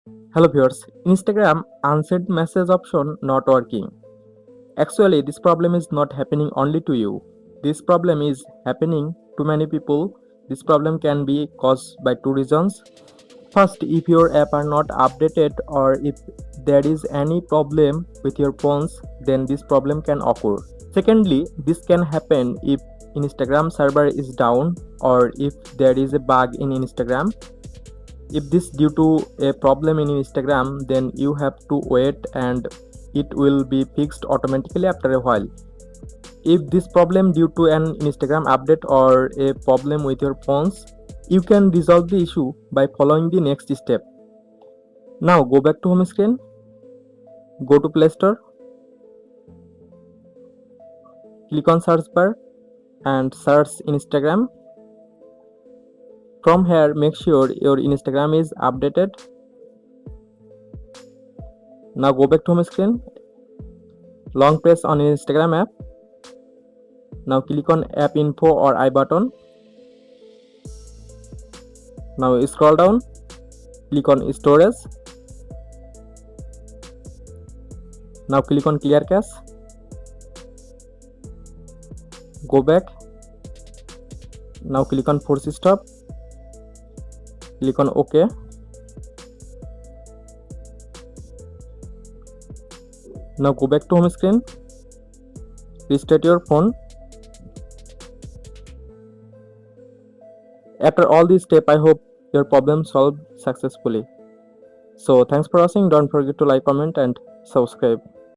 Hello viewers, Instagram unsend message option not working. Actually, this problem is not happening only to you. This problem is happening to many people. This problem can be caused by two reasons. First, if your app are not updated or if there is any problem with your phones, then this problem can occur. Secondly, this can happen if Instagram server is down or if there is a bug in Instagram. If this due to a problem in Instagram, then you have to wait and it will be fixed automatically after a while. If this problem due to an Instagram update or a problem with your phones, you can resolve the issue by following the next step. Now go back to home screen, go to Play Store, click on search bar and search Instagram. From here, make sure your Instagram is updated. Now go back to home screen, long press on Instagram app. Now click on app info or I button. Now scroll down, click on storage. Now click on clear cache. Go back. Now click on force stop. Click on OK. Now go back to home screen. Restart your phone. After all these steps, I hope your problem solved successfully. So thanks for watching. Don't forget to like, comment and subscribe.